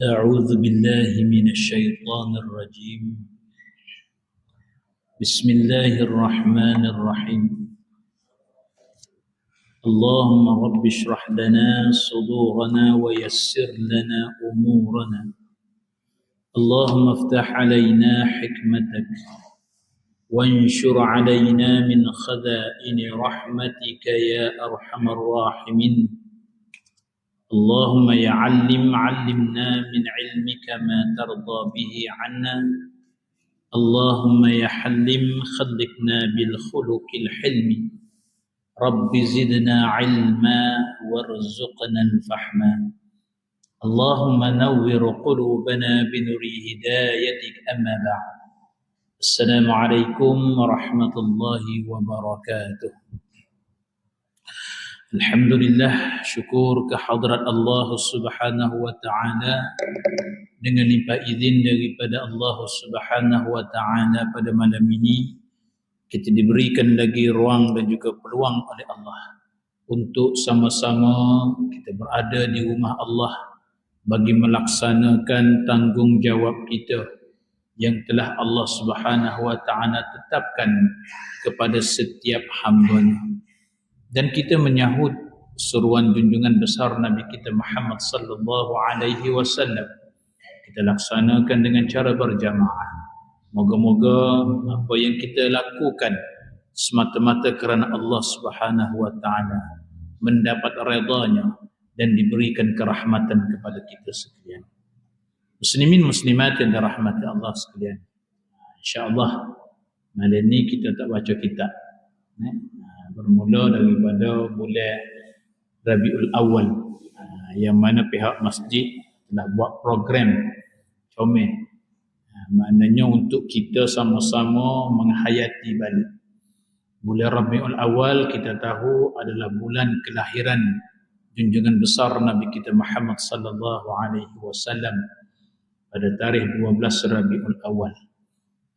أعوذ بالله من الشيطان الرجيم. بسم الله الرحمن الرحيم. اللهم رب اشرح لنا صدورنا ويسر لنا أمورنا. اللهم افتح علينا حكمتك وانشر علينا من خزائن رحمتك يا أرحم الراحمين. اللهم يا علمنا من علمك ما ترضى به عنا. اللهم يا حلم خلقنا بالخلق الحلم. رب زدنا علما وارزقنا الفهما. اللهم نور قلوبنا بنور هدايتك. أما بعد، السلام عليكم ورحمة الله وبركاته. Alhamdulillah, syukur kehadrat Allah Subhanahu wa taala dengan limpah izin daripada Allah Subhanahu wa taala pada malam ini kita diberikan lagi ruang dan juga peluang oleh Allah untuk sama-sama kita berada di rumah Allah bagi melaksanakan tanggungjawab kita yang telah Allah Subhanahu wa taala tetapkan kepada setiap hamba-Nya. Dan kita menyahut seruan junjungan besar Nabi kita Muhammad sallallahu alaihi wasallam. Kita laksanakan dengan cara berjamaah. Moga-moga apa yang kita lakukan semata-mata kerana Allah Subhanahu wa taala mendapat redha-Nya dan diberikan kerahmatan kepada kita sekalian. Muslimin muslimat yang dirahmati Allah sekalian. Insya-Allah malam ni kita tak baca kitab. Bermula daripada bulan Rabiul Awal, yang mana pihak masjid telah buat program comel, maknanya untuk kita sama-sama menghayati balik. Bulan Rabiul Awal kita tahu adalah bulan kelahiran junjungan besar Nabi kita Muhammad sallallahu alaihi wasallam pada tarikh 12 Rabiul Awal.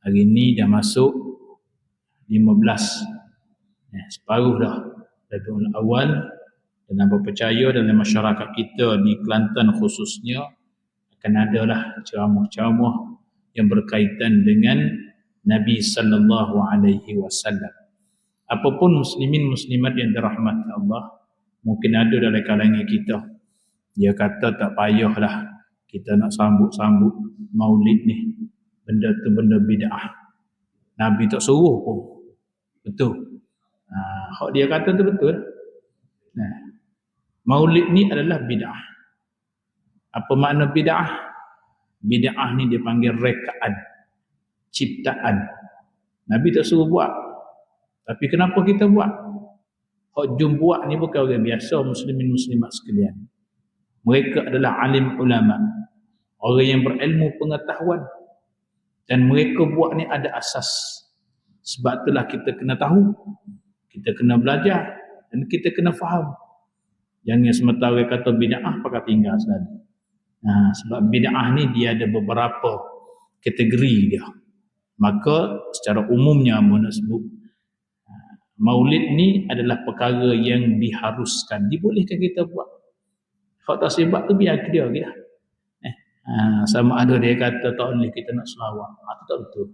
Hari ini dah masuk 15. Separuh dah Rabiul Awal, dan apa percaya dalam masyarakat kita di Kelantan khususnya akan adalah ceramah-ceramah yang berkaitan dengan Nabi sallallahu alaihi wasallam. Apapun muslimin muslimat yang dirahmati Allah, mungkin ada dalam kalangan kita dia kata tak payahlah kita nak sambut-sambut maulid ni, benda tu benda bid'ah, Nabi tak suruh pun. Betul. Hak dia kata tu betul. Maulid ni adalah bid'ah. Apa makna bid'ah? Bid'ah ni dia panggil rekaan, ciptaan. Nabi tak suruh buat. Tapi kenapa kita buat? Hak jum buat ni bukan orang biasa, muslimin muslimat sekalian. Mereka adalah alim ulama, orang yang berilmu pengetahuan, dan mereka buat ni ada asas. Sebab itulah kita kena tahu, kita kena belajar, dan kita kena faham. Jangan semata orang kata bid'ah pakai tinggal selalu. Sebab bid'ah ni dia ada beberapa kategori dia. Maka secara umumnya mana sebut maulid ni adalah perkara yang diharuskan, dibolehkan kita buat. Hak tak sebab tu biar dia. Sama ada dia kata tak boleh kita nak selawat, itu tak betul.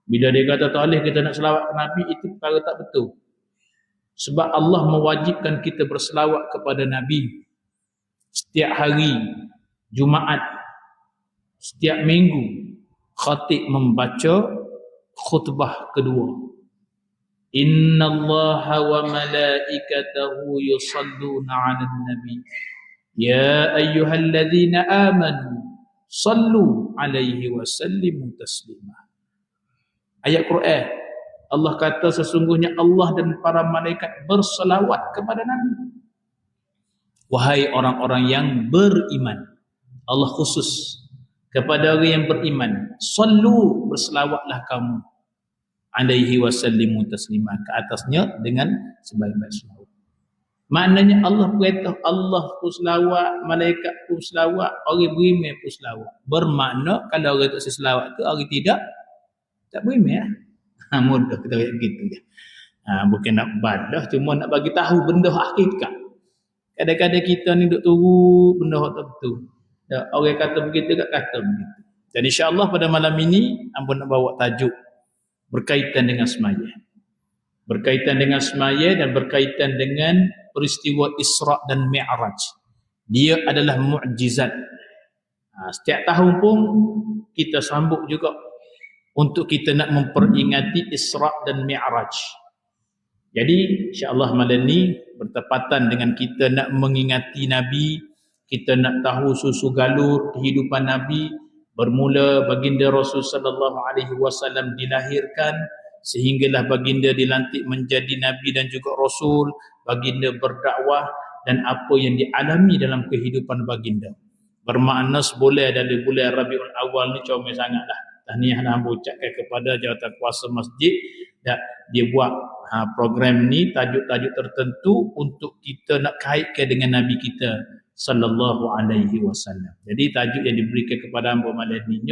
Bila dia kata tak boleh kita nak selawat ke Nabi, itu perkara tak betul. Sebab Allah mewajibkan kita berselawat kepada Nabi setiap hari Jumaat, setiap minggu khatib membaca khutbah kedua. Innallaha wa malaikatahu yusalluna 'alan nabi ya ayyuhalladzina amanu sallu 'alaihi wa sallimu taslima. Ayat Quran, Allah kata sesungguhnya Allah dan para malaikat berselawat kepada Nabi. Wahai orang-orang yang beriman, Allah khusus kepada orang yang beriman, sallu, berselawatlah kamu, alaihi wasallimu taslima, ke atasnya dengan sebaik-baik selawat. Maknanya Allah perintah, Allah pun selawat, malaikat pun selawat, orang beriman pun selawat. Bermakna kalau orang tak selawat tu, orang tak beriman. Mudah kita kata begitu je. Bukan nak badah, cuma nak bagi tahu benda hakikat. Kadang-kadang kita ni duk tunggu benda tak betul. Ya, orang kata begitu kat kata begitu. Dan insya-Allah pada malam ini ampun nak bawa tajuk berkaitan dengan semaya. Berkaitan dengan semaya dan berkaitan dengan peristiwa Isra' dan Mi'raj. Dia adalah mukjizat. Setiap tahun pun kita sambut juga untuk kita nak memperingati Isra' dan Mi'raj. Jadi insya-Allah malam ni bertepatan dengan kita nak mengingati Nabi, kita nak tahu susu galur kehidupan Nabi, bermula baginda Rasul sallallahu alaihi wasallam dilahirkan sehinggalah baginda dilantik menjadi nabi dan juga rasul, baginda berdakwah dan apa yang dialami dalam kehidupan baginda. Bermakna sebulan dari bulan Rabiul Awal ni comel sangatlah. Tahniah dah ucapkan kepada jawatan kuasa masjid dan dia buat program ni tajuk-tajuk tertentu untuk kita nak kaitkan dengan nabi kita sallallahu alaihi wasallam. Jadi tajuk yang diberikan kepada hamba malam ni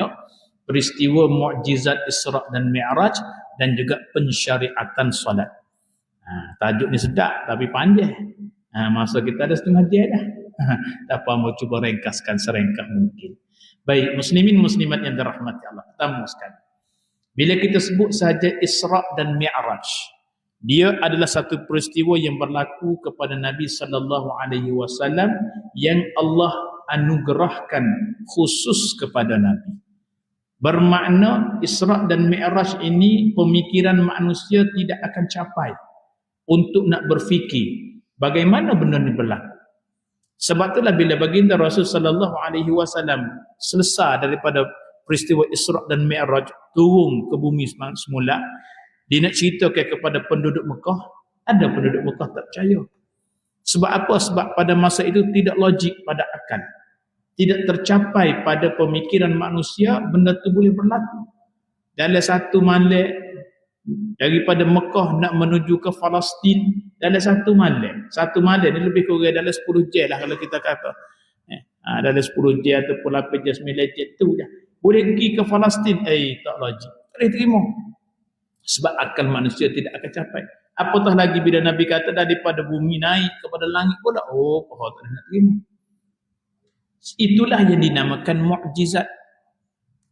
peristiwa mukjizat Isra' dan Mi'raj dan juga pensyariatan solat. Tajuk ni sedap tapi panjang. Masa kita ada setengah jam dah. Tak apa, mau cuba ringkaskan serengkah mungkin. Baik, muslimin muslimat yang dirahmati Allah. Pertama sekali, bila kita sebut sahaja Isra' dan Mi'raj, dia adalah satu peristiwa yang berlaku kepada Nabi sallallahu alaihi wasallam yang Allah anugerahkan khusus kepada Nabi. Bermakna Isra' dan Mi'raj ini pemikiran manusia tidak akan capai untuk nak berfikir bagaimana benda ni berlaku. Sebab itulah bila baginda Rasul sallallahu alaihi wasallam selesai daripada peristiwa Isra' dan Mi'raj, turun ke bumi semula, dia nak ceritakan kepada penduduk Mekah, ada penduduk Mekah tak percaya. Sebab apa? Sebab pada masa itu tidak logik pada akal. Tidak tercapai pada pemikiran manusia benda tu boleh berlaku. Dalam satu malam daripada Mekah nak menuju ke Palestin, dalam satu malam. Satu malam ni lebih kurang dalam 10 jam lah kalau kita kata. Dalam 10 jam ataupun 8 jam 9 jam tu dah. Boleh pergi ke Palestin. Tak logik. Tak boleh terima. Sebab akal manusia tidak akan capai. Apatah lagi bila Nabi kata daripada bumi naik kepada langit pula. Tak nak terima. Itulah yang dinamakan mukjizat.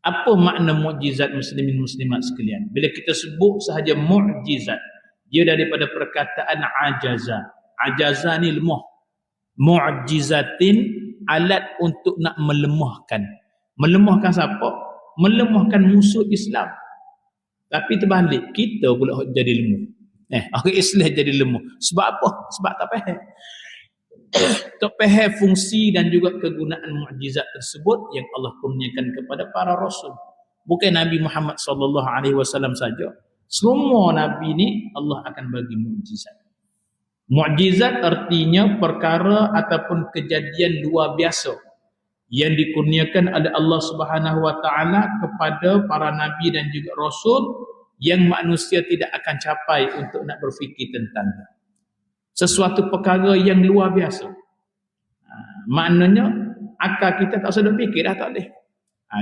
Apa makna mukjizat muslimin muslimat sekalian? Bila kita sebut sahaja mukjizat, dia daripada perkataan ajaza. Ajaza ni lemah. Mu'jizatin, alat untuk nak melemahkan. Melemahkan siapa? Melemahkan musuh Islam. Tapi terbalik, kita pula jadi lemah. Orang Islam jadi lemah. Sebab apa? Sebab tak faham. Tak faham fungsi dan juga kegunaan mukjizat tersebut yang Allah kurniakan kepada para rasul. Bukan Nabi Muhammad sallallahu alaihi wasallam saja. Semua nabi ni Allah akan bagi mukjizat. Mukjizat artinya perkara ataupun kejadian luar biasa yang dikurniakan oleh Allah Subhanahu wa taala kepada para nabi dan juga rasul yang manusia tidak akan capai untuk nak berfikir tentangnya. Sesuatu perkara yang luar biasa. Maknanya akal kita tak sedar fikir dah, tak boleh.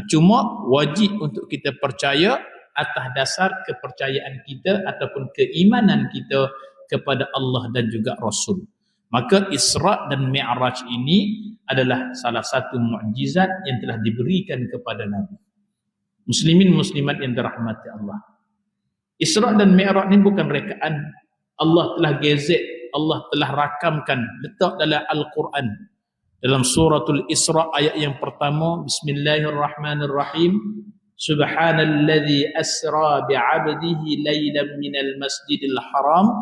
Cuma wajib untuk kita percaya atas dasar kepercayaan kita ataupun keimanan kita kepada Allah dan juga Rasul. Maka Isra' dan Mi'raj ini adalah salah satu mukjizat yang telah diberikan kepada Nabi. Muslimin muslimat yang dirahmati Allah. Isra' dan Mi'raj ini bukan rekaan. Allah telah gezet, Allah telah rakamkan, letak dalam Al-Quran. Dalam suratul Isra' ayat yang pertama, Bismillahirrahmanirrahim. Subhanalladzi asra bi'abdihi laylan minal masjidil haram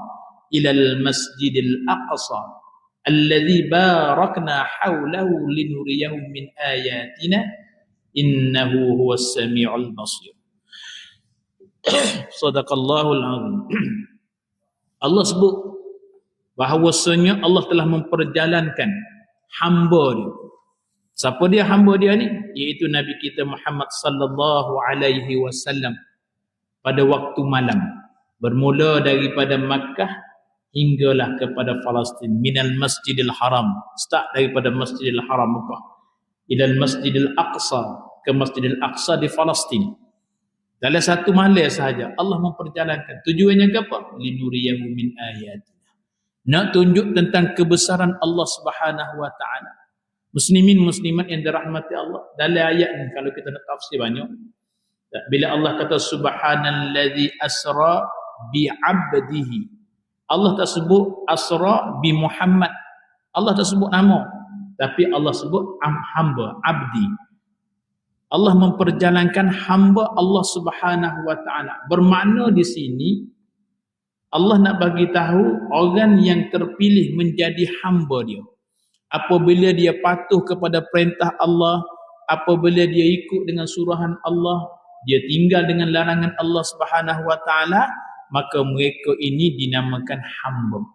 ilal masjidil aqsa alladzi barakna hawlahu linuriyahu min ayatina innahu huwas sami'ul basir. Sadaqallahul azim. Allah sebut bahawasanya Allah telah memperjalankan hamba dia. Siapa dia hamba dia ni? Iaitu Nabi kita Muhammad sallallahu alaihi wasallam pada waktu malam. Bermula daripada Makkah hinggalah kepada Palestin. Minal Masjidil Haram. Start daripada Masjidil Haram Makkah. Ilal Masjidil Aqsa. Ke Masjidil Aqsa di Palestin. Dalam satu malam sahaja Allah memperjalankan. Tujuannya apa? Linuriyahu min ayatina. Nak tunjuk tentang kebesaran Allah Subhanahu wa taala. Muslimin muslimat yang dirahmati Allah, dalam ayat ni kalau kita nak tafsir banyak, bila Allah kata subhanallazi asra bi 'abdihi, Allah tak sebut asra bi Muhammad, Allah tak sebut nama, tapi Allah sebut hamba, abdi. Allah memperjalankan hamba Allah Subhanahu wa taala. Bermakna di sini Allah nak bagi tahu orang yang terpilih menjadi hamba dia, apabila dia patuh kepada perintah Allah, apabila dia ikut dengan suruhan Allah, dia tinggal dengan larangan Allah Subhanahu wa taala, maka mereka ini dinamakan hamba.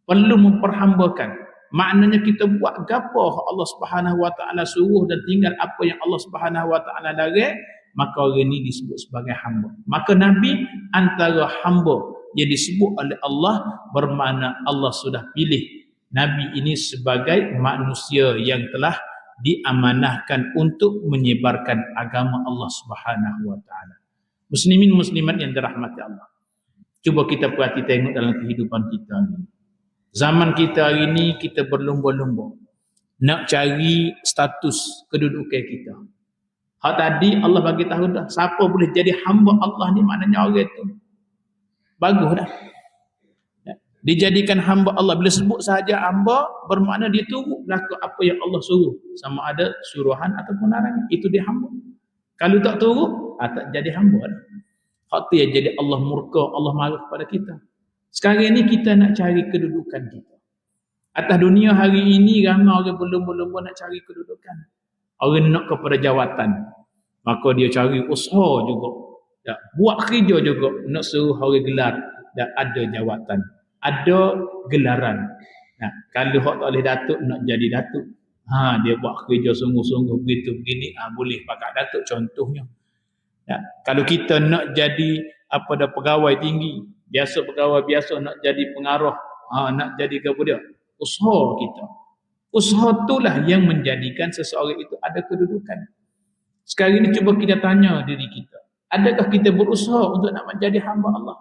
Perlu memperhambakan. Maknanya kita buat gapo Allah Subhanahu wa taala suruh dan tinggal apa yang Allah Subhanahu wa taala larang, maka orang ini disebut sebagai hamba. Maka Nabi antara hamba yang disebut oleh Allah, bermakna Allah sudah pilih Nabi ini sebagai manusia yang telah diamanahkan untuk menyebarkan agama Allah Subhanahu wa taala. Muslimin muslimat yang dirahmati Allah, cuba kita perhati tengok dalam kehidupan kita ni. Zaman kita hari ni, kita berlumba-lumba nak cari status kedudukan kita. Hak tadi Allah bagi tahu dah, siapa boleh jadi hamba Allah ni, maknanya orang tu bagus dah. Dijadikan hamba Allah. Bila sebut sahaja hamba, bermakna dia turut berlaku apa yang Allah suruh, sama ada suruhan ataupun larangan, itu dia hamba. Kalau tak turut, tak jadi hamba dah. Hak tu yang jadi Allah murka, Allah marah kepada kita. Sekarang ni kita nak cari kedudukan kita. Atas dunia hari ini ramai orang berlumba-lumba nak cari kedudukan. Orang nak kepada jawatan, maka dia cari usaha juga, buat kerja juga, nak suruh orang gelar, dan ada jawatan, ada gelaran. Nah, kalau hak tak boleh datuk, nak jadi datuk, dia buat kerja sungguh-sungguh begitu begini, boleh pakai datuk contohnya. Kalau kita nak jadi pegawai tinggi, biasa pegawai biasa nak jadi pengarah, nak jadi apa dia? Usaha kita. Usaha itulah yang menjadikan seseorang itu ada kedudukan. Sekarang ini cuba kita tanya diri kita, adakah kita berusaha untuk nak menjadi hamba Allah?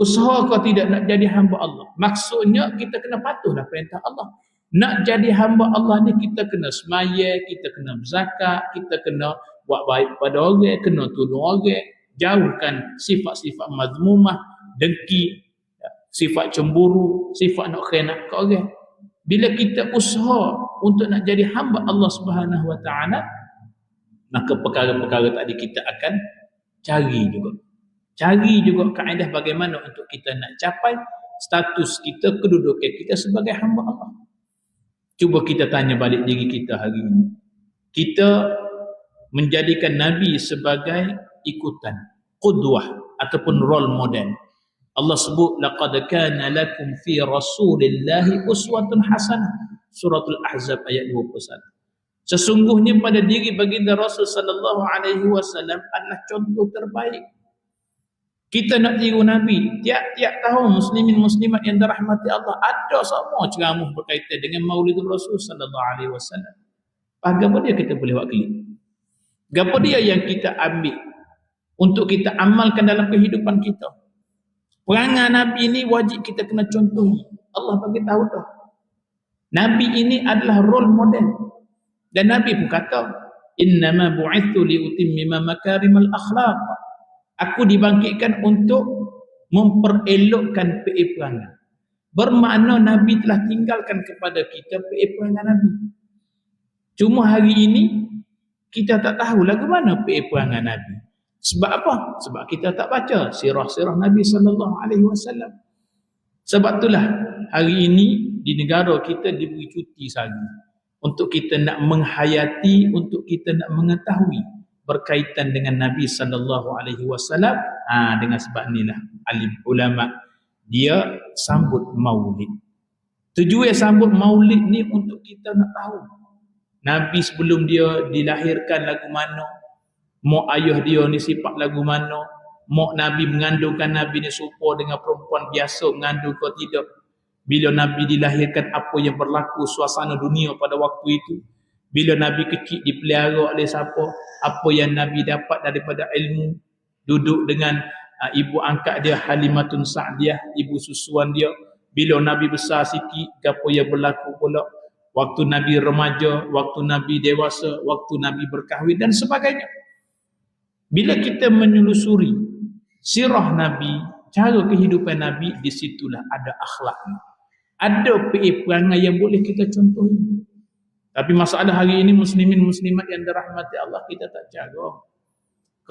Usaha kau tidak nak jadi hamba Allah? Maksudnya kita kena patuhlah perintah Allah. Nak jadi hamba Allah ni kita kena semaya, kita kena berzakat, kita kena buat baik pada orang, kena tolong orang, jauhkan sifat-sifat mazmumah, dengki, sifat cemburu, sifat nak khianat ke orang. Bila kita usaha untuk nak jadi hamba Allah Subhanahu wa taala, maka perkara-perkara tadi kita akan cari juga kaedah bagaimana untuk kita nak capai status kita, kedudukan kita sebagai hamba Allah. Cuba kita tanya balik diri kita hari ini. Kita menjadikan Nabi sebagai ikutan, qudwah ataupun role model. Allah sebut laqad kana lakum fi rasulillahi uswatun hasanah, suratul Ahzab ayat 21. Sesungguhnya pada diri baginda Rasul sallallahu alaihi wasallam adalah contoh terbaik. Kita nak tiru Nabi. Tiap-tiap tahun muslimin muslimat yang dirahmati Allah ada semua ceramah berkaitan dengan Maulidul Rasul sallallahu alaihi wasallam. Apa dia kita boleh buat klik? Apa dia yang kita ambil untuk kita amalkan dalam kehidupan kita? Perangai Nabi ini wajib kita kena contohi. Allah bagi tahu dah. Nabi ini adalah role model. Dan Nabi pun kata, innama bu'ithu liutimmima makarimal akhlaq. Aku dibangkitkan untuk memperelokkan perangai. Bermakna Nabi telah tinggalkan kepada kita perangai Nabi. Cuma hari ini kita tak tahu lagu mana perangai Nabi. Sebab apa? Sebab kita tak baca sirah-sirah Nabi sallallahu alaihi wasallam. Sebab itulah hari ini di negara kita diberi cuti sehari untuk kita nak menghayati, untuk kita nak mengetahui berkaitan dengan Nabi sallallahu alaihi wasallam. Dengan sebab inilah alim ulama dia sambut Maulid. Tujuan sambut Maulid ni untuk kita nak tahu Nabi sebelum dia dilahirkan lagu mana, mak ayah dia ni sifat lagu mana, mak Nabi mengandungkan Nabi ni serupa dengan perempuan biasa mengandung ke tidak, bila Nabi dilahirkan apa yang berlaku suasana dunia pada waktu itu, bila Nabi kecil dipelihara oleh siapa, apa yang Nabi dapat daripada ilmu, duduk dengan ibu angkat dia Halimatun Sa'diyah, ibu susuan dia, bila Nabi besar sikit apa yang berlaku pula waktu Nabi remaja, waktu Nabi dewasa, waktu Nabi berkahwin dan sebagainya. Bila kita menelusuri sirah Nabi, cara kehidupan Nabi, di situlah ada akhlaknya. Ada perangai yang boleh kita contohi. Tapi masalah hari ini muslimin muslimat yang dirahmati Allah, kita tak jaga.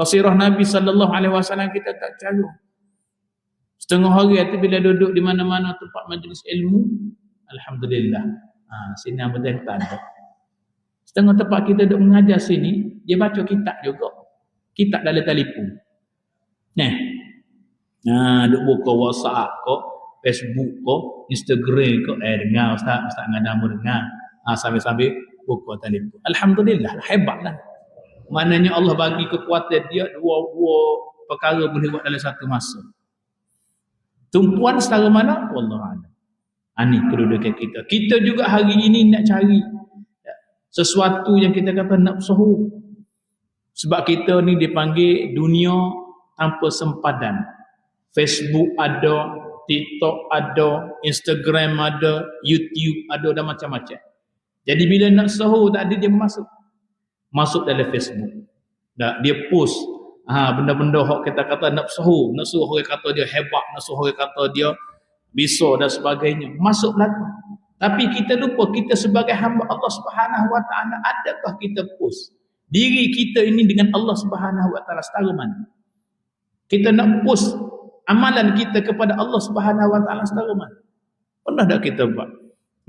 Sirah Nabi sallallahu alaihi wasallam kita tak jaga. Setengah hari itu bila duduk di mana-mana tempat majlis ilmu, alhamdulillah. Sini apa dah tak ada. Setengah tempat kita duduk mengajar sini, dia baca kitab juga. Kitab dalam telefon. Duk buka WhatsApp kok, Facebook kok, Instagram kok, dengar ustaz ngada mu dengar. Sambil-sambil buka telefon. Alhamdulillah, hebatlah. Maknanya Allah bagi kekuatan dia dua perkara boleh buat dalam satu masa. Tumpuan setara mana? Wallahualam. Ini kedudukan kita. Kita juga hari ini nak cari sesuatu yang kita kata nafsu. Sebab kita ni dipanggil dunia tanpa sempadan. Facebook ada, TikTok ada, Instagram ada, YouTube ada dan macam-macam. Jadi bila nak sahur tak ada, dia masuk dalam Facebook. Dia post benda-benda hak kita kata nak sahur orang kata dia hebat, nak sahur orang kata dia bisa dan sebagainya. Masuk lagi. Tapi kita lupa kita sebagai hamba Allah Subhanahu Wa Taala, adakah kita post diri kita ini dengan Allah Subhanahu Wa Taala setara mana? Kita nak post amalan kita kepada Allah Subhanahu Wa Taala setara mana? Pernah tak kita buat?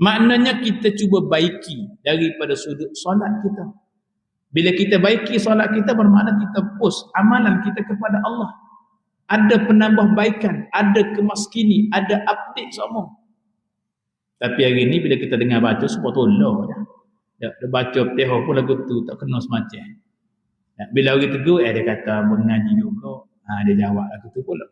Maknanya kita cuba baiki daripada sudut solat kita. Bila kita baiki solat kita, bermakna kita post amalan kita kepada Allah. Ada penambahbaikan, ada kemaskini, ada update semua. Tapi hari ni bila kita dengar baca, semua tolong je. Dia baca petihah pun lagu tu tak kena semacam. Bila orang tegur, dia kata mengaji juga. Dia jawab lagu tu pula.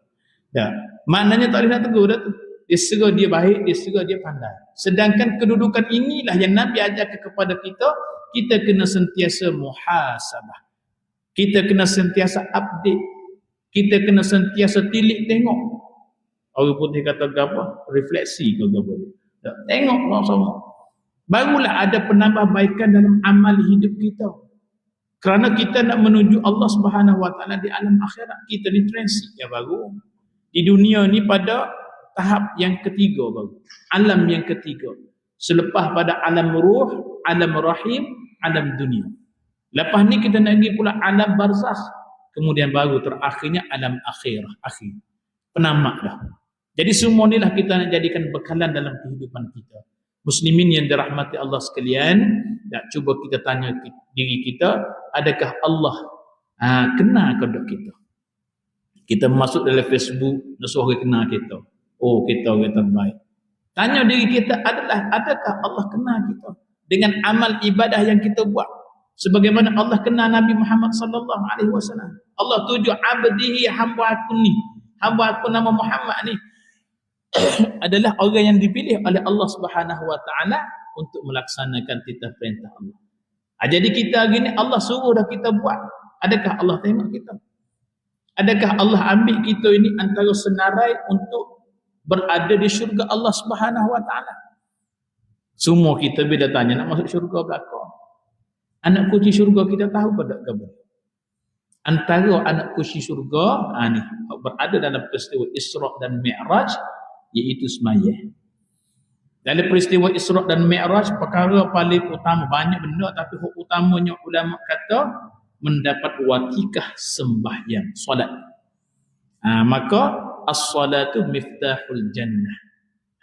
Maknanya tak boleh nak tegur dah tu. Dia serah dia baik, dia serah dia pandai. Sedangkan kedudukan inilah yang Nabi ajar kepada kita, kita kena sentiasa muhasabah. Kita kena sentiasa update. Kita kena sentiasa tilik tengok. Orang putih kata apa? Refleksi ke apa? Tengok sama. Barulah ada penambahbaikan dalam amal hidup kita. Kerana kita nak menuju Allah Subhanahu Wa Taala di alam akhirat. Kita ni transit yang baru. Di dunia ni pada tahap yang ketiga baru. Alam yang ketiga. Selepas pada alam ruh, alam rahim, alam dunia. Lepas ni kita nak pergi pula alam barzakh. Kemudian baru terakhirnya alam akhirah. Akhir. Penamak dah. Jadi semua inilah kita nak jadikan bekalan dalam kehidupan kita. Muslimin yang dirahmati Allah sekalian, nak cuba kita tanya diri kita, adakah Allah kenal kepada kita? Kita masuk dalam Facebook, nak suruh orang kenal kita. Oh, kita orang terbaik. Tanya diri kita, adakah Allah kenal kita dengan amal ibadah yang kita buat? Sebagaimana Allah kenal Nabi Muhammad sallallahu alaihi wasallam. Allah tuju abdihi, hamba aku ni. Hamba aku nama Muhammad ni adalah orang yang dipilih oleh Allah Subhanahu Wa Taala untuk melaksanakan titah perintah Allah. Jadi kita hari ni Allah suruh dah kita buat. Adakah Allah tengok kita? Adakah Allah ambil kita ini antara senarai untuk berada di syurga Allah Subhanahu Wa Taala? Semua kita bila tanya nak masuk syurga belakang. Anak kunci syurga kita tahu pada kabar. Antara anak kunci syurga ni berada dalam peristiwa Isra dan Mi'raj, iaitu sembahyang. Dalam peristiwa Isra dan Mi'raj, perkara paling utama, banyak benda tapi hak utamanya ulama kata mendapat watikah sembahyang, solat. Maka as-salatu miftahul jannah.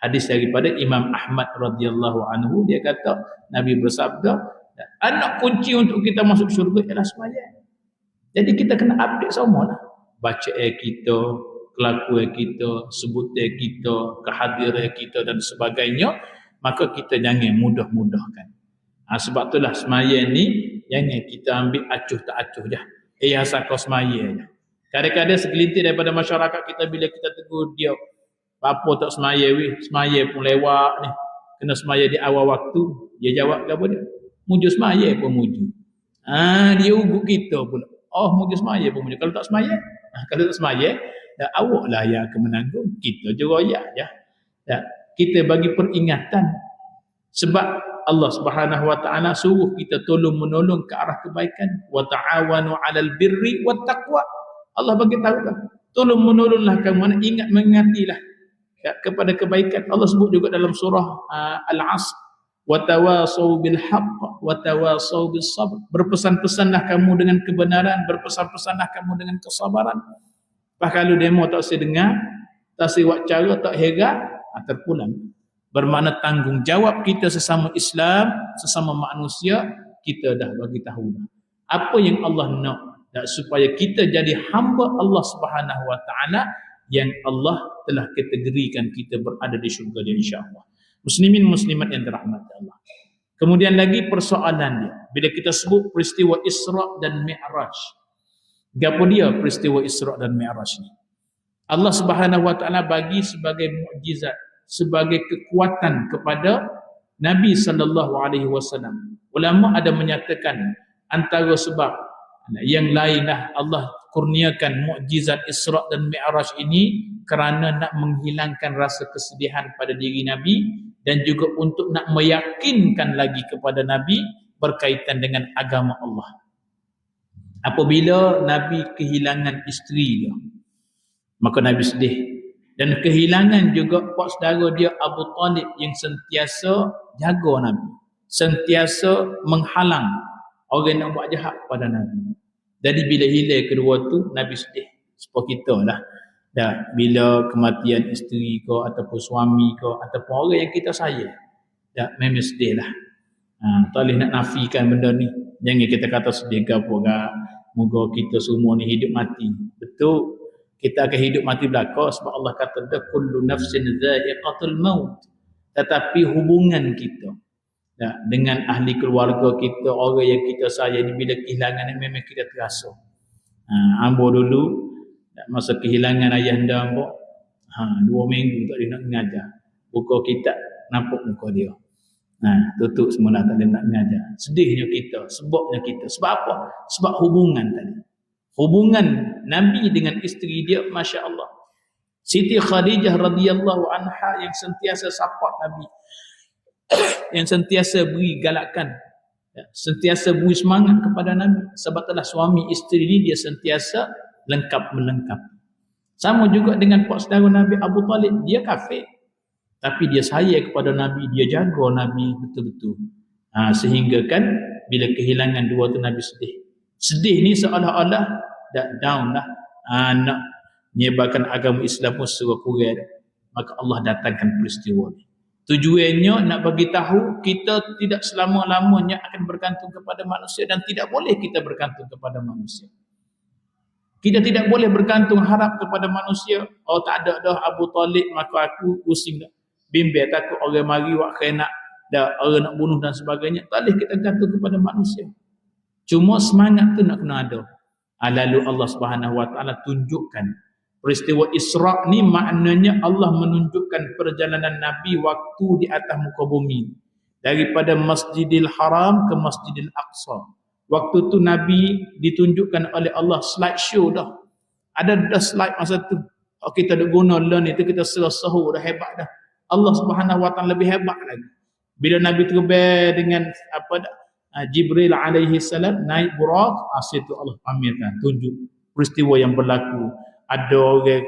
Hadis daripada Imam Ahmad radhiyallahu anhu, dia kata Nabi bersabda, anak kunci untuk kita masuk syurga ialah sembahyang. Jadi kita kena update semualah. Bacaan kita, kelakuan kita, sebutan kita, kehadiran kita dan sebagainya, maka kita jangan mudah-mudahkan. Sebab itulah sembahyang ni jangan kita ambil acuh tak acuh je. Asal kau sembahyang je. Kadang-kadang segelintir daripada masyarakat kita bila kita tegur dia, apa tak sembahyang weh, sembahyang pun lewat ni. Kena sembahyang di awal waktu. Dia jawab apa dia? Muju sembahyang pun muju. Dia ugut kita pula. Oh, muju sembahyang pun muju. Kalau tak sembahyang, kalau tak sembahyang, awaklah yang akan menanggung. Kita je royak je. Kita bagi peringatan. Sebab Allah Subhanahu wa taala suruh kita tolong menolong ke arah kebaikan, wa ta'awanu 'alal birri wat taqwa. Allah bagi tahu dah, tolong menolonglah kamu, mana ingat mengingatilah kepada kebaikan. Allah sebut juga dalam surah Al-Asr, wa tawasau bil haqq wa tawasau bis sabr. Berpesan-pesanlah kamu dengan kebenaran, berpesan-pesanlah kamu dengan kesabaran. Pas kalau demo tak saya dengar, tak saya buat cara, tak heran, terpulang. Bermakna tanggungjawab kita sesama Islam, sesama manusia, kita dah bagi tahu dah apa yang Allah nak, dan supaya kita jadi hamba Allah Subhanahu wa taala yang Allah telah kategorikan kita berada di syurga dia, insya-Allah. Muslimin muslimat yang dirahmati Allah. Kemudian lagi persoalan dia, bila kita sebut peristiwa Isra dan Mi'raj. Apa dia peristiwa Isra dan Mi'raj ni? Allah Subhanahu wa taala bagi sebagai mukjizat, sebagai kekuatan kepada Nabi sallallahu alaihi wasallam. Ulama ada menyatakan antara sebab yang lainlah Allah kurniakan mukjizat Isra dan Mi'raj ini kerana nak menghilangkan rasa kesedihan pada diri Nabi dan juga untuk nak meyakinkan lagi kepada Nabi berkaitan dengan agama Allah. Apabila Nabi kehilangan isteri dia, maka Nabi sedih. Dan kehilangan juga pak saudara dia Abu Talib yang sentiasa jaga Nabi, sentiasa menghalang orang yang buat jahat pada Nabi. Jadi bila hilang kedua tu, Nabi sedih. Seperti kita lah. Dan bila kematian isteri ke ataupun suami ke ataupun orang yang kita sayang, dan memang sedih lah. Tak boleh nak nafikan benda ni. Jangan kita kata sedih ke apa ke. Moga kita semua ni hidup mati. Betul. Kita akan hidup mati belaka sebab Allah kata dah kullu nafsin dha'iqatul maut. Tetapi hubungan kita dengan ahli keluarga kita, orang yang kita sayang, bila kehilangan memang kita terasa. Ambo dulu masa kehilangan ayah anda ambo, 2 minggu tak ada nak mengajar. Buka kitab nampak muka dia. Tutup semua tak ada nak mengajar. Sedihnya kita, sebabnya kita. Sebab apa? Sebab hubungan tadi. Hubungan Nabi dengan isteri dia, Masya Allah. Siti Khadijah radhiyallahu anha yang sentiasa support Nabi, yang sentiasa beri galakan, sentiasa beri semangat kepada Nabi. Sebab telah suami isteri ni dia sentiasa lengkap melengkapi. Sama juga dengan pak saudara Nabi Abu Talib, dia kafir, tapi dia sayang kepada Nabi, dia jaga Nabi betul-betul. Sehingga kan bila kehilangan dua tu Nabi sedih. Sedih ni seolah-olah down lah, nak menyebarkan agama Islam pun secara kurang. Maka Allah datangkan peristiwa ni. Tujuannya nak bagi tahu kita tidak selama-lamanya akan bergantung kepada manusia dan tidak boleh kita bergantung kepada manusia. Kita tidak boleh bergantung harap kepada manusia. Oh tak ada dah Abu Talib, maka aku pusing dah. Bimbang takut orang mari wak kena dah, orang nak bunuh dan sebagainya. Tak boleh kita gantung kepada manusia. Cuma semangat tu nak kena ada. Lalu Allah Subhanahu wa taala tunjukkan peristiwa Isra ni, maknanya Allah menunjukkan perjalanan Nabi waktu di atas muka bumi daripada Masjidil Haram ke Masjidil Aqsa. Waktu tu Nabi ditunjukkan oleh Allah slide show dah. Ada dah slide masa tu. Kita dah guna learn itu, kita serah-serah dah hebat dah. Allah Subhanahu wa taala lebih hebat lagi. Bila Nabi terbang dengan Jibril alaihi salam naik burak, situ Allah pamerkan, tunjuk peristiwa yang berlaku. Ada orang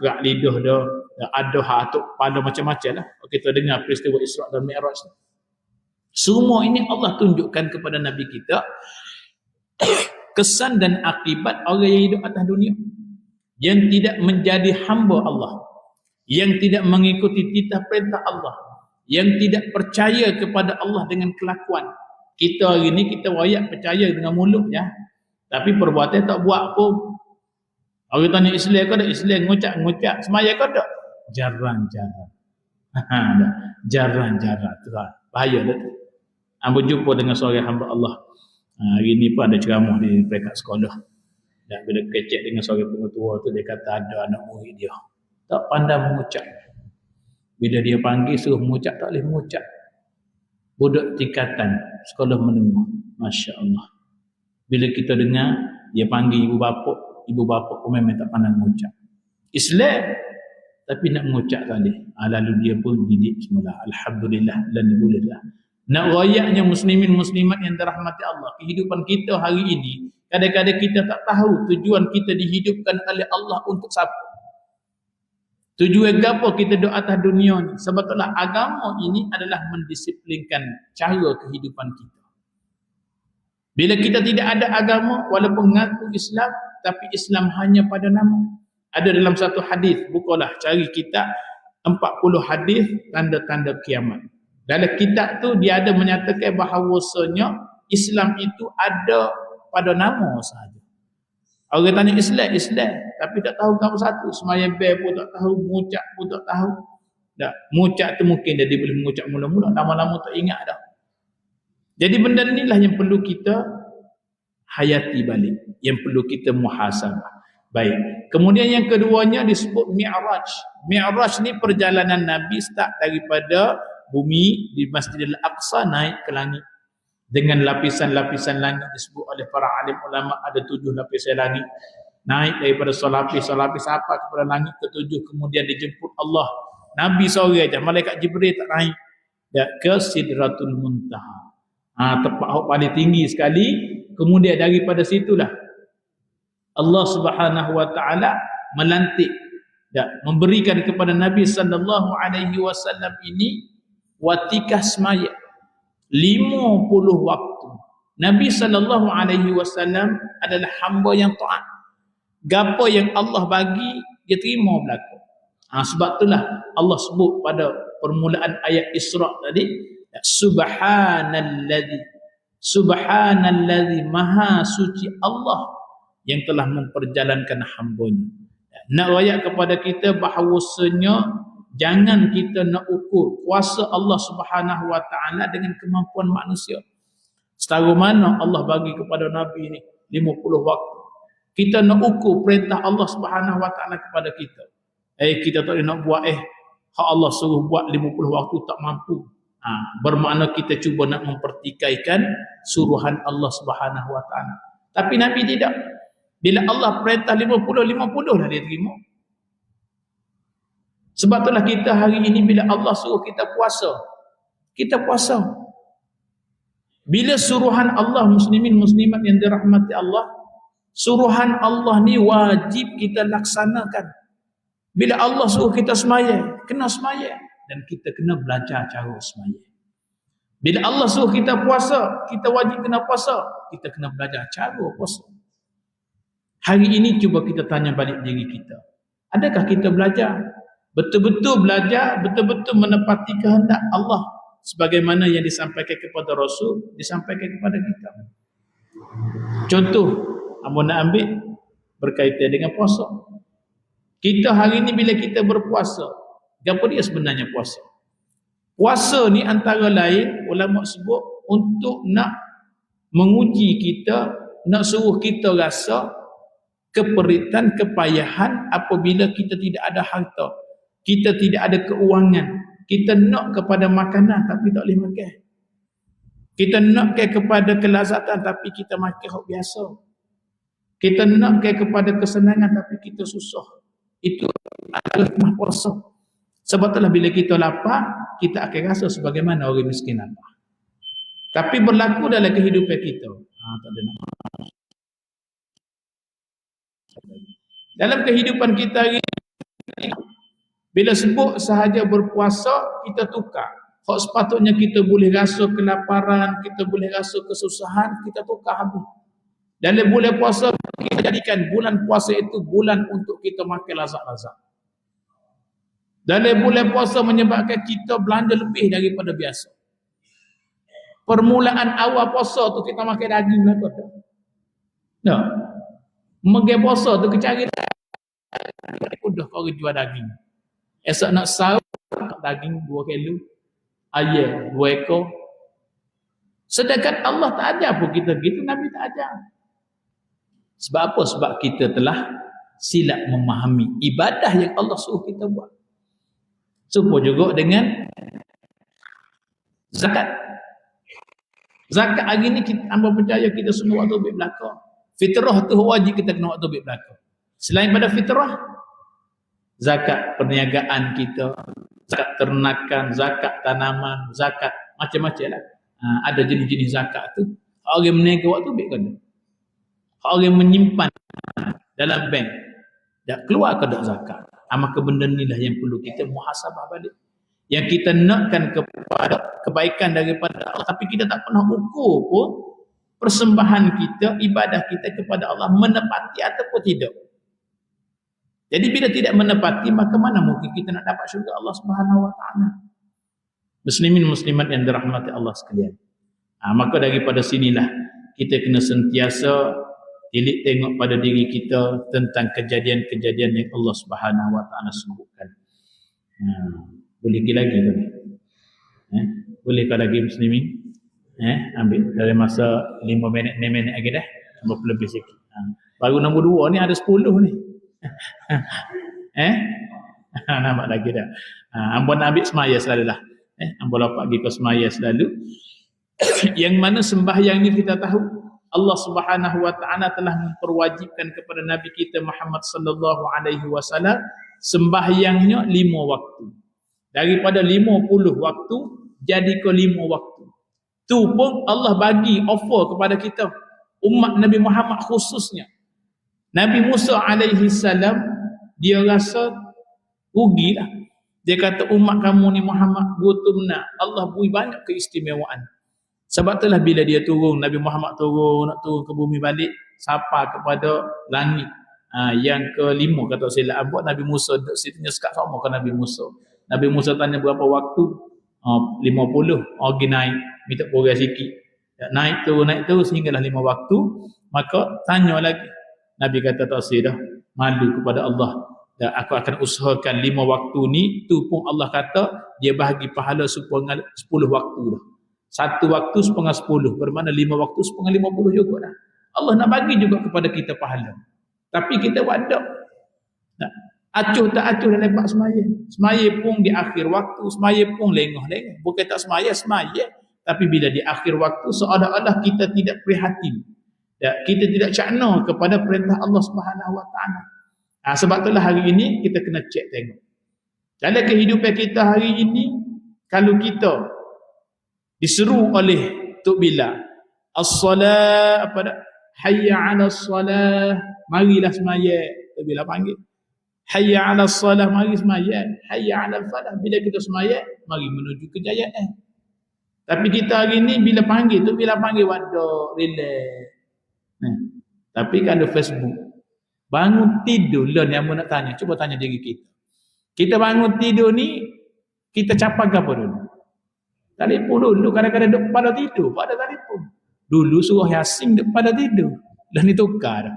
kerak lidah dah, ada hatuk pada macam-macam lah. Kita dengar peristiwa Isra dan Mi'raj. Semua ini Allah tunjukkan kepada Nabi kita kesan dan akibat orang yang hidup atas dunia, yang tidak menjadi hamba Allah, yang tidak mengikuti titah perintah Allah, yang tidak percaya kepada Allah dengan kelakuan. Kita hari ni kita wayak percaya dengan mulut ya, tapi perbuatan tak buat apa. Orang tanya Islam ke tak? Islam ngucap-ngucap. Semaya ke tak? Jarang-jarang. Jarang-jarang. Bahaya dah tu. Ambo jumpa dengan seorang hamba Allah. Hari ni pun ada ceramah di peringkat sekolah. Dan bila kecek dengan seorang pengetua tu, dia kata ada anak murid dia tak pandai mengucap. Bila dia panggil suruh mengucap, tak boleh mengucap. Budak tingkatan sekolah menengah. Masya Allah. Bila kita dengar dia panggil ibu bapa pun memang tak pandai mengucap. Islam Tapi nak mengucap tadi, lalu dia pun didik semula. Alhamdulillah, dan bolehlah. Nak rayaknya muslimin muslimat yang dirahmati Allah. Kehidupan kita hari ini, kadang-kadang kita tak tahu tujuan kita dihidupkan oleh Allah untuk siapa. Tujuan apa kita duduk atas dunia ni? Sebab itulah agama ini adalah mendisiplinkan cara kehidupan kita. Bila kita tidak ada agama, walaupun mengaku Islam, tapi Islam hanya pada nama. Ada dalam satu hadis, bukalah cari kitab 40 hadis tanda-tanda kiamat. Dalam kitab tu dia ada menyatakan bahawasanya Islam itu ada pada nama sahaja. Orang tanya Islam, tapi tak tahu kamu satu. Sembahyang pun tak tahu, mengucap pun tak tahu. Tak, mengucap tu mungkin dia boleh mengucap mula-mula, lama-lama tak ingat dah. Jadi benda inilah yang perlu kita hayati balik, yang perlu kita muhasabah. Baik. Kemudian yang keduanya disebut Mi'raj. Mi'raj ni perjalanan Nabi start daripada bumi di Masjidil Aqsa naik ke langit. Dengan lapisan-lapisan langit disebut oleh para alim ulama ada 7 lapisan langit. Naik daripada selapis apa kepada langit ke-7, kemudian dijemput Allah. Nabi seorang aja, malaikat Jibril tak naik. Ke Sidratul Muntaha. Tempat paling tinggi sekali. Kemudian daripada situlah Allah Subhanahu wa taala melantik memberikan kepada Nabi sallallahu alaihi wasallam ini watikah semaya 50 waktu. Nabi sallallahu alaihi wasallam adalah hamba yang taat. Gapo yang Allah bagi dia terima berlaku. Sebab itulah Allah sebut pada permulaan ayat Isra tadi, Subhanalladzi maha suci Allah yang telah memperjalankan hamba-Nya. Nak rakyat kepada kita bahawasanya jangan kita nak ukur kuasa Allah Subhanahu wa taala dengan kemampuan manusia. Setara mana Allah bagi kepada Nabi ni 50 waktu. Kita nak ukur perintah Allah Subhanahu wa taala kepada kita. Kita tak nak buat hak Allah suruh buat 50 waktu tak mampu. Bermakna kita cuba nak mempertikaikan suruhan Allah Subhanahu wa taala. Tapi Nabi tidak. Bila Allah perintah 50 dah dia terima. Sebab itulah kita hari ini bila Allah suruh kita puasa. Bila suruhan Allah muslimin muslimat yang dirahmati Allah, suruhan Allah ni wajib kita laksanakan. Bila Allah suruh kita sembahyang, kena sembahyang, dan kita kena belajar cara sembahyang. Bila Allah suruh kita puasa, kita wajib kena puasa, kita kena belajar cara puasa. Hari ini cuba kita tanya balik diri kita. Adakah kita belajar? Betul-betul belajar, betul-betul menepati kehendak Allah sebagaimana yang disampaikan kepada Rasul, disampaikan kepada kita. Contoh, apa nak ambil berkaitan dengan puasa. Kita hari ini bila kita berpuasa, apa dia sebenarnya puasa? Puasa ni antara lain ulama sebut untuk nak menguji kita, nak suruh kita rasa keperitan, kepayahan apabila kita tidak ada harta, kita tidak ada keuangan, kita nak kepada makanan tapi tak boleh makan, kita nak kepada kelazatan tapi kita makan hak biasa, kita nak kepada kesenangan tapi kita susah. Itu adalah puasa. Sebab itulah bila kita lapar, kita akan rasa sebagaimana orang miskin lapar. Tapi berlaku dalam kehidupan kita, tak ada nak. Dalam kehidupan kita hari ini, bila sebut sahaja berpuasa, kita tukar. Hak sepatutnya kita boleh rasa kelaparan, kita boleh rasa kesusahan, kita tukar habis. Dalam bulan puasa, kita jadikan bulan puasa itu bulan untuk kita makan lazat-lazat. Dalam bulan puasa menyebabkan kita belanja lebih daripada biasa. Permulaan awal puasa tu kita makan daging lah tu. Tak. Menggai puasa tu kecari udah kau jual daging. Esok nak sahur daging 2 kilo, ayam 2 ekor. Sedangkan Allah tak ajar pun kita gitu, Nabi tak ajar. Sebab apa? Sebab kita telah silap memahami ibadah yang Allah suruh kita buat. Serupa juga dengan zakat. Zakat hari ni kita hamba percaya kita semua waktu ambil belakang. Fitrah tu wajib kita kena waktu ambil belakang. Selain pada fitrah, zakat perniagaan kita, zakat ternakan, zakat tanaman, zakat macam-macam lah. Ada jenis-jenis zakat tu. Orang meniaga waktu ambil kada. Orang menyimpan dalam bank, tak keluar kada zakat. Maka benda ni lah yang perlu kita muhasabah balik. Yang kita nakkan kepada kebaikan daripada Allah, tapi kita tak pernah ukur pun persembahan kita, ibadah kita kepada Allah menepati ataupun tidak. Jadi bila tidak menepati, maka mana mungkin kita nak dapat syurga Allah Subhanahu Wa Taala. Muslimin muslimat yang dirahmati Allah sekalian. Maka daripada sinilah kita kena sentiasa tilik tengok pada diri kita tentang kejadian-kejadian yang Allah Subhanahu Wa Taala sebutkan. Boleh lagi ke? Boleh ke lagi muslimin? Ambil dari masa 5 minit 6 minit lagi dah. Lebih sikit. Baru nombor 2 ni ada 10 ni. Nampak lagi dah. Ampun ambil semaya selalulah. Ampun lopak pergi ke semaya selalu. Yang mana sembahyang ni kita tahu Allah Subhanahu Wa Taala telah memperwajibkan kepada Nabi kita Muhammad sallallahu alaihi wasallam sembahyangnya 5 waktu. Daripada 50 waktu jadi ke 5 waktu. Tu pun Allah bagi offer kepada kita umat Nabi Muhammad khususnya. Nabi Musa alaihi salam dia rasa rugilah. Dia kata umat kamu ni Muhammad butumna. Allah beri banyak keistimewaan. Sebab itulah bila dia turun, Nabi Muhammad nak turun ke bumi balik, sapa kepada langit. Yang ke-5 kata silap buat Nabi Musa duduk situnya sekat sama ke Nabi Musa. Nabi Musa tanya berapa waktu? 50. Pergi naik, minta kurang sikit. Naik tu sehinggalah 5 waktu. Maka tanya lagi. Nabi kata tak dah, malu kepada Allah. Dan aku akan usahakan 5 waktu ni, tu pun Allah kata dia bahagi pahala 10 waktu dah. 1 waktu 9:10, bermakna 5 waktu 9:50 juga dah. Allah nak bagi juga kepada kita pahala. Tapi kita buat tak. Acuh tak acuh dalam lepak semaya. Semaya pun di akhir waktu, semaya pun lengah-lengah. Bukan tak semaya, tapi bila di akhir waktu seolah-olah kita tidak prihatin. Kita tidak cakna kepada perintah Allah Subhanahu Wa Taala. Sebab itulah hari ini kita kena cek tengok. Dalam kehidupan kita hari ini, kalau kita diseru oleh Tok Bilal, as-salat apa dah? Hayya 'alas salah, marilah semaya. Tok Bilal panggil. Hayya 'alas salah, mari semaya. Hayya 'alal falah, bila kita semaya, mari menuju kejayaan. Tapi kita hari ini bila panggil, Tok Bilal panggil wadah, relax. Tapi kalau Facebook, bangun tidur lah ni yang nak tanya, cuba tanya diri kita. Kita bangun tidur ni, kita capai apa dulu? Telefon dulu, kadang-kadang duduk pada tidur, pada telefon. Dulu suruh Yasin duduk pada tidur. Dah ni tukar dah.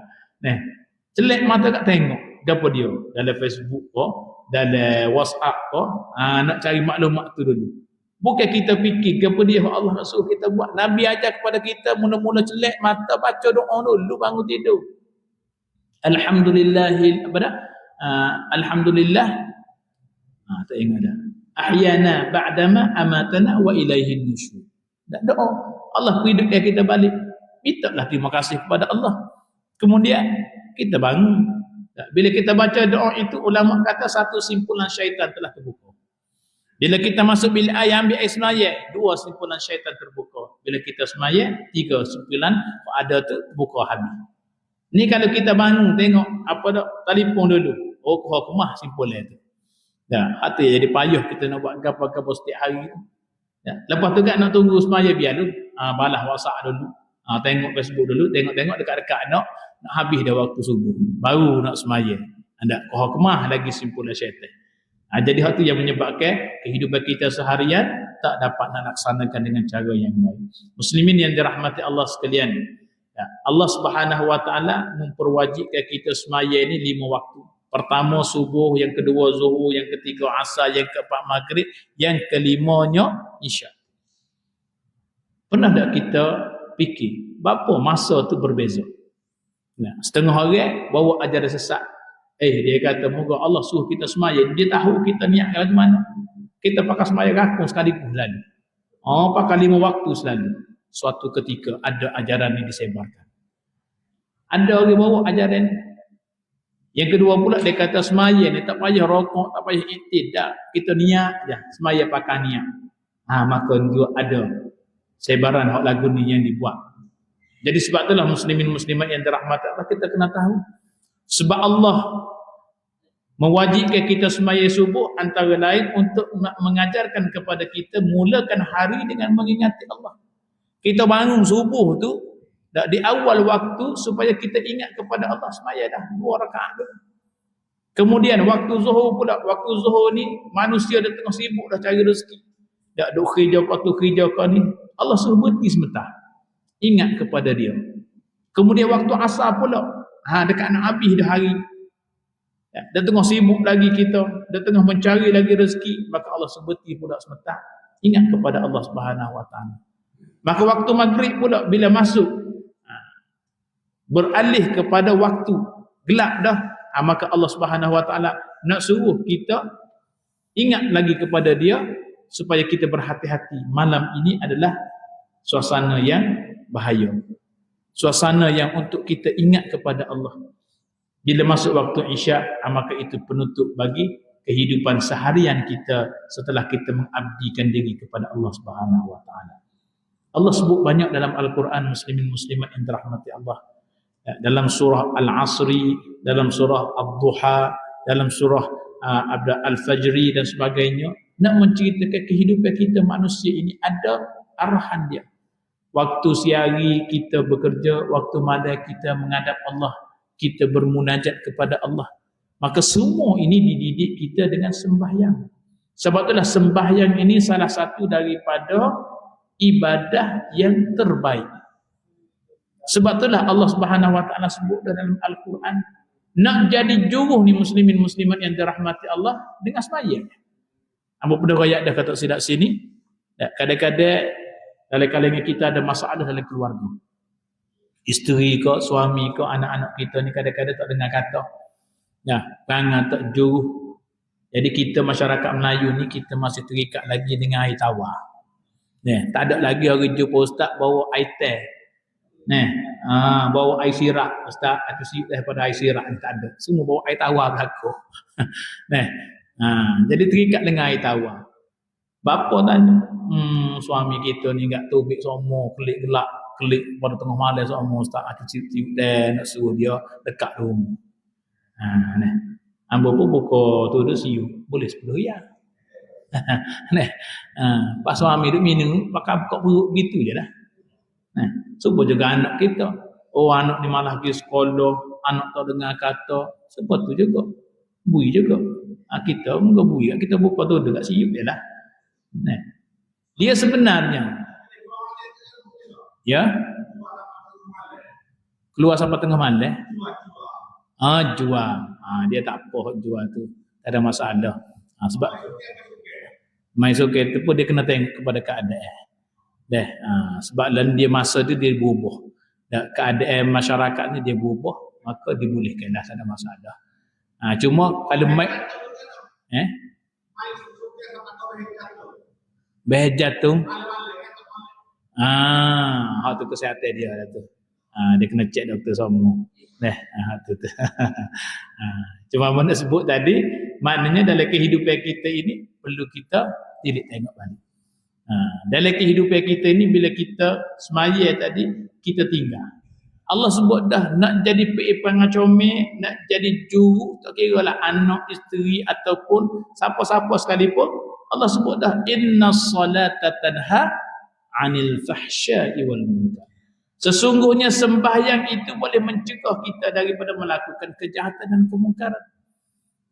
Celek mata kat tengok. Apa dia? Dalam Facebook ko, dalam WhatsApp ko, nak cari maklumat tu dulu. Bukan kita fikir apa dia Allah nak suruh kita buat. Nabi ajar kepada kita mula-mula celek mata, baca doa dulu bangun tidur. Alhamdulillah. Tak ingat dah. Ahyana ba'dama amatana wa ilaihin nusyur. Tak doa. Allah hidupkan kita balik. Mintalah terima kasih kepada Allah. Kemudian kita bangun. Bila kita baca doa itu, ulama kata satu simpulan syaitan telah terbuka. Bila kita masuk bilik air, ambil air semaya, 2 simpulan syaitan terbuka. Bila kita semaya, 3 simpulan ada tu terbuka habis. Ni kalau kita bangun tengok apa dak telefon dulu. Kemah simpulan tu. Hati jadi payah kita nak buat gapo-gapo setiap hari tu. Lepas tu kan nak tunggu semaya biar dulu. Balas WhatsApp dulu. Tengok Facebook dulu, tengok-tengok dekat-dekat nak habis dah waktu subuh. Baru nak semaya. Anda kemah lagi simpulan syaitan. Jadi hal tu yang menyebabkan kehidupan kita seharian tak dapat nak laksanakan dengan cara yang baik. Muslimin yang dirahmati Allah sekalian. Allah Subhanahu Wa Taala memperwajibkan kita semaya ini 5 waktu. Pertama subuh, yang kedua zuhur, yang ketiga asar, yang keempat maghrib, yang kelimanya isya. Pernah tak kita fikir berapa masa tu berbeza? Setengah orang bawa ajaran sesat. Dia kata moga Allah suruh kita semaya, dia tahu kita niat macam mana. Kita pakai semaya rakung sekali lalu. Pakai 5 waktu selalu. Suatu ketika ada ajaran ini disebarkan. Ada orang bawa ajaran Yang kedua pula dia kata semaya ni tak payah rokok, tak payah iktidal. Kita niat je, semaya pakai niat. Maka juga ada sebaran hak lagu ni yang dibuat. Jadi sebab itulah muslimin muslimat yang dirahmati Allah, kita kena tahu. Sebab Allah mewajibkan kita semaya subuh antara lain untuk mengajarkan kepada kita mulakan hari dengan mengingati Allah. Kita bangun subuh tu di awal waktu supaya kita ingat kepada Allah, semaya dah 2 rakaat tu. Kemudian waktu zuhur pula, waktu zuhur ni manusia dah tengah sibuk dah cari rezeki. Dak duk kerja waktu kerja kau ni, Allah suruh berhenti sebentar. Ingat kepada dia. Kemudian waktu asar pula, dekat nak habis dah hari. Dah tengah sibuk lagi kita, dah tengah mencari lagi rezeki, maka Allah suruh berhenti pula sebentar. Ingat kepada Allah Subhanahu Wa Taala. Maka waktu maghrib pula bila masuk, beralih kepada waktu gelap dah, maka Allah Subhanahu Wa Taala nak suruh kita ingat lagi kepada dia supaya kita berhati-hati. Malam ini adalah suasana yang bahaya, suasana yang untuk kita ingat kepada Allah. Bila masuk waktu Isyak, maka itu penutup bagi kehidupan seharian kita setelah kita mengabdikan diri kepada Allah Subhanahu Wa Taala. Allah sebut banyak dalam Al-Quran muslimin muslimat yang dirahmati Allah. Dalam surah Al-Asri, dalam surah Ad-Duha, dalam surah Al-Fajri dan sebagainya, nak menceritakan kehidupan kita manusia ini ada arahan dia. Waktu siang kita bekerja, waktu malam kita menghadap Allah, kita bermunajat kepada Allah. Maka semua ini dididik kita dengan sembahyang. Sebab itulah sembahyang ini salah satu daripada ibadah yang terbaik. Sebab itulah Allah Subhanahu Wa Taala sebut dalam Al-Quran, nak jadi juruh ni muslimin muslimat yang dirahmati Allah dengan sembahyang. Apa pada ayat dah kata silap sini, kadang-kadang dalam kalangan kita ada masalah dalam keluarga. Isteri ke, suami ke, anak-anak kita ni kadang-kadang tak dengar kata. Perangai tak juruh. Jadi kita masyarakat Melayu ni kita masih terikat lagi dengan air tawar. Tak ada lagi orang jumpa ustaz bawa air teh. Bawa air sirap, ustaz atau siap daripada air sirap ni tak ada. Semua bawa air tawar belakang. Jadi terikat dengan air tawar. Bapa tanya, suami kita ni enggak tubik semua, kelik gelap, kelik pada tengah malam semua ustaz atau siap nak suruh dia dekat rumah. Ambo pun buka tu dah siu, boleh 10 riyal. Pak suami duk minum pakai buka perut gitu je dah. Supaya juga anak kita, anak ni malah pergi sekolah, anak tak dengar kata, sebab tu juga bui juga. Kita enggak bui, kita buka tu dekat siup je lah. Dia sebenarnya keluar sampai tengah malam, jual. Dia tak apa jual tu, tak ada masalah. Sebab main soket tu pun dia kena tengok kepada keadaan. Sebab dalam dia masa tu dia berubah. Keadaan masyarakat ni dia berubah, maka dibolehkan dah, tak ada masalah. Cuma kalau behjat tu hak tu kesihatan dia lah tu. Dia kena cek doktor semua. Tu. Cuma mana sebut tadi, maknanya dalam kehidupan kita ini perlu kita tilik tengok balik. Dalam kehidupan kita ini bila kita semaya tadi, kita tinggal. Allah sebut dah nak jadi peipang comel, nak jadi juru, tak kira lah anak, isteri ataupun siapa-siapa sekalipun. Allah sebut dah innas salata tanha 'anil fahsya'i wal munkar. Sesungguhnya sembahyang itu boleh mencegah kita daripada melakukan kejahatan dan kemungkaran.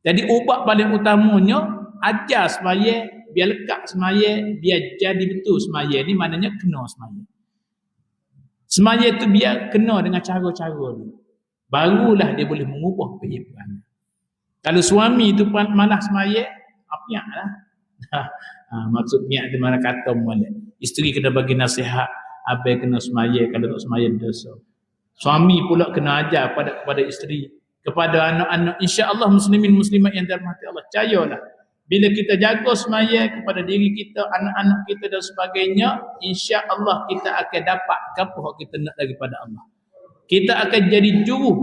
Jadi ubat paling utamanya ajar sembahyang, biar lekat sembahyang, biar jadi betul sembahyang ni, maknanya kena sembahyang. Sembahyang itu biar kena dengan cara-cara dia. Barulah dia boleh mengubah kehidupan. Kalau suami itu malah sembahyang, apiaklah. Maksud niat di mana kata molek. Isteri kena bagi nasihat, abang kena semaya, kalau tak semaya dosa. Suami pula kena ajar kepada isteri, kepada anak-anak. Insya-Allah muslimin muslimat yang dirahmati Allah, percayalah bila kita jaga semaya kepada diri kita, anak-anak kita dan sebagainya, insya-Allah kita akan dapat apa yang kita nak daripada Allah. Kita akan jadi juru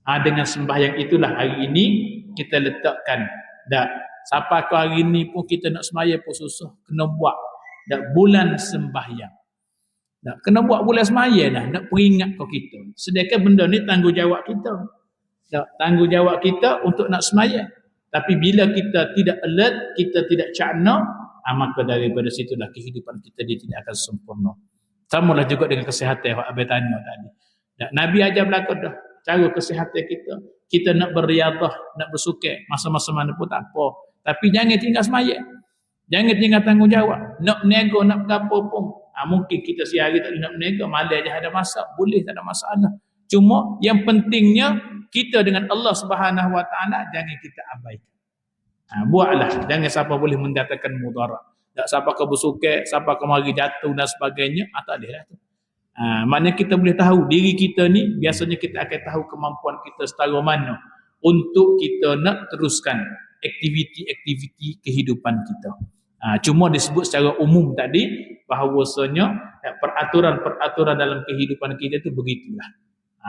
Dengan sembahyang itulah hari ini kita letakkan. Dak siapa ke hari ini pun kita nak sembahyang pun susah, kena buat dak bulan sembahyang. Dak kena buat bulan sembahyang dah, nak peringat ke kita. Sedangkan benda ni tanggungjawab kita. Dak tanggungjawab kita untuk nak sembahyang. Tapi bila kita tidak alert, kita tidak cakna, maka daripada situlah kehidupan kita dia tidak akan sempurna. Samalah juga dengan kesihatan yang Abang tanya tadi. Dak Nabi ajar belakang dah cara kesihatan kita. Kita nak beriadah, nak bersukai masa-masa mana pun tak apa. Tapi jangan tinggal sembahyang. Jangan tinggal tanggungjawab. Nak berniaga, nak berapa pun. Mungkin kita sehari tak nak berniaga, malam aja ada masak, boleh, tak ada masalah. Cuma yang pentingnya kita dengan Allah Subhanahu Wa Taala jangan kita abaikan. Buatlah, jangan siapa boleh mendatangkan mudarat. Tak siapa ke bersukai, siapa ke mari jatuh dan sebagainya, tak boleh lah tu. Maknanya kita boleh tahu diri kita ni, biasanya kita akan tahu kemampuan kita setara mana untuk kita nak teruskan aktiviti-aktiviti kehidupan kita. Cuma disebut secara umum tadi bahawasanya peraturan-peraturan dalam kehidupan kita tu begitulah.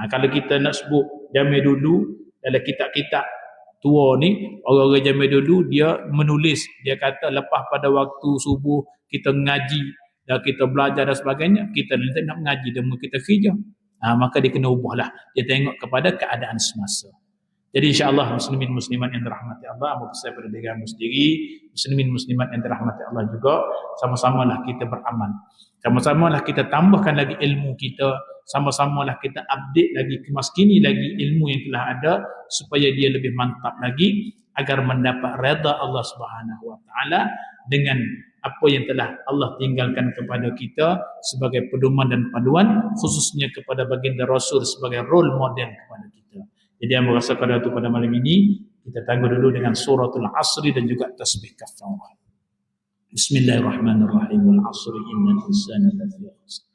Kalau kita nak sebut zaman dulu dalam kitab-kitab tua ni, orang-orang zaman dulu dia menulis, dia kata lepas pada waktu subuh kita ngaji dan kita belajar dan sebagainya, kita nak mengaji dan kita kerja. Maka dia kena ubahlah. Dia tengok kepada keadaan semasa. Jadi insya-Allah muslimin muslimat yang dirahmati Allah, apa pesan pada diri kamu sendiri, muslimin muslimat yang dirahmati Allah juga, sama-samalah kita beramal. Sama-samalah kita tambahkan lagi ilmu kita, sama-samalah kita update lagi, kemaskini lagi ilmu yang telah ada supaya dia lebih mantap lagi agar mendapat redha Allah Subhanahu Wa Taala dengan apa yang telah Allah tinggalkan kepada kita sebagai pedoman dan panduan, khususnya kepada baginda Rasul sebagai role model kepada kita. Jadi yang merasa pada itu pada malam ini kita tangguh dulu dengan suratul Asri dan juga tasbih kafarah. Bismillahirrahmanirrahim. Wal 'asri innal insana lafi khusr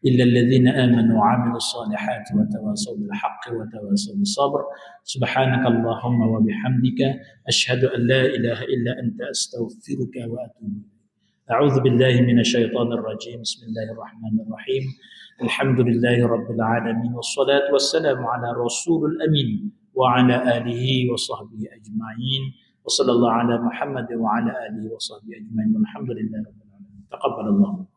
illa alladhina amanu wa 'amilus salihati wa tawasaw bil haqqi wa tawasaw bis sabr. Subhanakallahumma wa bihamdika asyhadu an la ilaha illa anta astaghfiruka wa atubu ilaik. A'udzu billahi minasy syaithanir rajim. Bismillahirrahmanirrahim. Alhamdulillahi rabbil alamin wassalatu wassalamu ala rasulil amin wa ala alihi wa sahbihi ajma'in. Wa sallallahu ala Muhammad wa ala alihi wa sahbihi ajma'in. Walhamdulillahi rabbil alamin. Taqabbalallahu